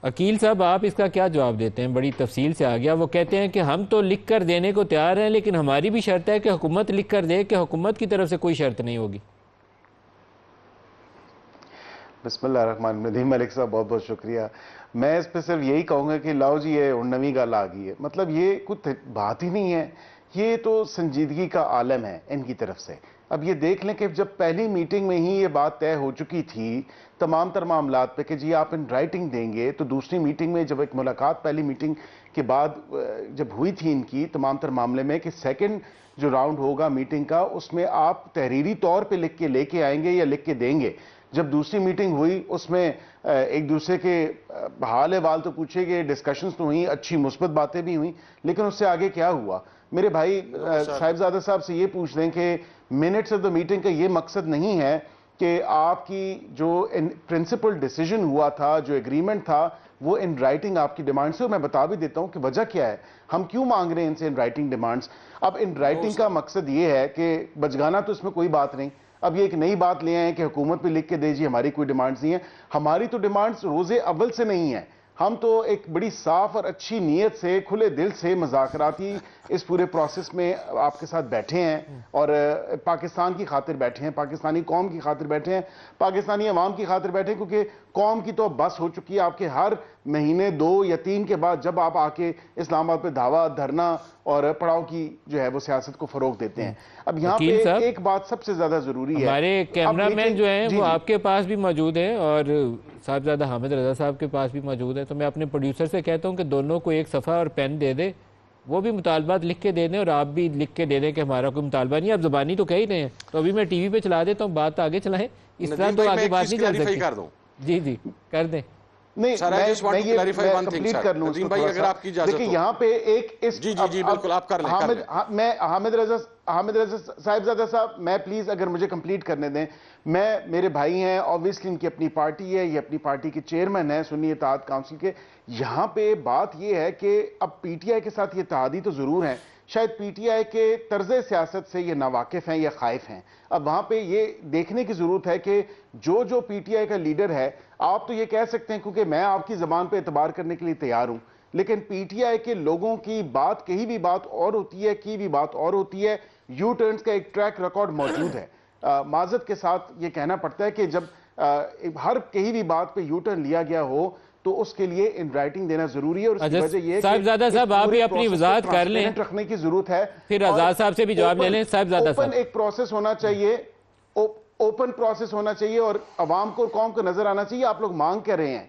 عقیل صاحب آپ اس کا کیا جواب دیتے ہیں؟ بڑی تفصیل سے آ گیا، وہ کہتے ہیں کہ ہم تو لکھ کر دینے کو تیار ہیں لیکن ہماری بھی شرط ہے کہ حکومت لکھ کر دے، کہ حکومت کی طرف سے کوئی شرط نہیں ہوگی۔ بسم اللہ الرحمن الرحیم۔ ملک صاحب بہت بہت شکریہ۔ میں اس پہ صرف یہی کہوں گا کہ لاؤ جی یہ نویں گل آ گئی ہے، مطلب یہ کچھ بات ہی نہیں ہے، یہ تو سنجیدگی کا عالم ہے ان کی طرف سے۔ اب یہ دیکھ لیں کہ جب پہلی میٹنگ میں ہی یہ بات طے ہو چکی تھی تمام تر معاملات پہ کہ جی آپ ان رائٹنگ دیں گے، تو دوسری میٹنگ میں جب ایک ملاقات پہلی میٹنگ کے بعد جب ہوئی تھی ان کی تمام تر معاملے میں کہ سیکنڈ جو راؤنڈ ہوگا میٹنگ کا اس میں آپ تحریری طور پہ لکھ کے لے کے آئیں گے یا لکھ کے دیں گے، جب دوسری میٹنگ ہوئی اس میں ایک دوسرے کے حال احوال تو پوچھے گئے، ڈسکشنز تو ہوئیں، اچھی مثبت باتیں بھی ہوئیں، لیکن اس سے آگے کیا ہوا؟ میرے بھائی صاحبزادہ صاحب سے یہ پوچھ لیں کہ منٹس آف دا میٹنگ کا یہ مقصد نہیں ہے کہ آپ کی جو پرنسپل ڈیسیجن ہوا تھا، جو ایگریمنٹ تھا، وہ ان رائٹنگ آپ کی ڈیمانڈ سے، میں بتا بھی دیتا ہوں کہ وجہ کیا ہے، ہم کیوں مانگ رہے ہیں ان سے ان رائٹنگ ڈیمانڈز۔ اب ان رائٹنگ کا مقصد یہ ہے کہ بچگانا تو اس میں کوئی بات نہیں، اب یہ ایک نئی بات لے آئے کہ حکومت پہ لکھ کے دے جی ہماری کوئی ڈیمانڈز نہیں ہیں، ہماری تو ڈیمانڈز روز اول سے نہیں ہیں، ہم تو ایک بڑی صاف اور اچھی نیت سے کھلے دل سے مذاکراتی اس پورے پروسیس میں آپ کے ساتھ بیٹھے ہیں اور پاکستان کی خاطر بیٹھے ہیں، پاکستانی قوم کی خاطر بیٹھے ہیں، پاکستانی عوام کی خاطر بیٹھے ہیں، کیونکہ قوم کی تو بس ہو چکی ہے آپ کے ہر مہینے 2 یا 3 کے بعد جب آپ آ کے اسلام آباد پہ دھاوا دھرنا اور پڑاؤ کی جو ہے وہ سیاست کو فروغ دیتے ہیں۔ اب یہاں پہ ایک بات سب سے زیادہ ضروری ہے، ہمارے کیمرہ مین جو ہیں وہ آپ کے پاس بھی موجود ہیں اور صاحبزادہ حامد رضا صاحب کے پاس بھی موجود ہے، تو میں اپنے پروڈیوسر سے کہتا ہوں کہ دونوں کو ایک صفحہ اور پین دے دے، وہ بھی مطالبات لکھ کے دے دیں اور آپ بھی لکھ کے دے دیں کہ ہمارا کوئی مطالبہ نہیں ہے، آپ زبانی تو کہہ ہی رہے ہیں، تو ابھی میں ٹی وی پہ چلا دیتا ہوں، بات آگے چلائیں، اس طرح تو آگے بات نہیں چل سکتی۔ جی جی کر دیں۔ نہیں میں یہ کمپلیٹ کر لوں اس کو تھوڑا سا، دیکھیں یہاں پہ ایک اس حامد رضا صاحبزادہ صاحب میں پلیز اگر مجھے کمپلیٹ کرنے دیں، میرے بھائی ہیں، obviously ان کی اپنی پارٹی ہے، یہ اپنی پارٹی کے چیئرمین ہیں سنی اتحاد کونسل کے، یہاں پہ بات یہ ہے کہ اب پی ٹی آئی کے ساتھ یہ اتحادی تو ضرور ہیں، شاید پی ٹی آئی کے طرز سیاست سے یہ ناواقف ہیں یا خائف ہیں، اب وہاں پہ یہ دیکھنے کی ضرورت ہے کہ جو پی ٹی آئی کا لیڈر ہے، آپ تو یہ کہہ سکتے ہیں کیونکہ میں آپ کی زبان پہ اعتبار کرنے کے لیے تیار ہوں، لیکن پی ٹی آئی کے لوگوں کی بات کہی بھی بات اور ہوتی ہے، کی بھی بات اور ہوتی ہے، یو ٹرنز کا ایک ٹریک ریکارڈ موجود ہے۔ معذرت کے ساتھ یہ کہنا پڑتا ہے کہ جب ہر کہیں بھی بات پہ یو ٹرن لیا گیا ہو تو اس کے لیے ان رائٹنگ دینا ضروری ہے، اور اس کی وجہ یہ ہے کہ صاحبزادہ صاحب آپ بھی اپنی وضاحت کر لیں، رکھنے کی ضرورت ہے، پھر آزاد صاحب سے بھی جواب لے لیں۔ صاحبزادہ صاحب ایک پروسیس ہونا چاہیے، اوپن پروسیس ہونا چاہیے اور عوام کو اور قوم کو نظر آنا چاہیے آپ لوگ مانگ کر رہے ہیں۔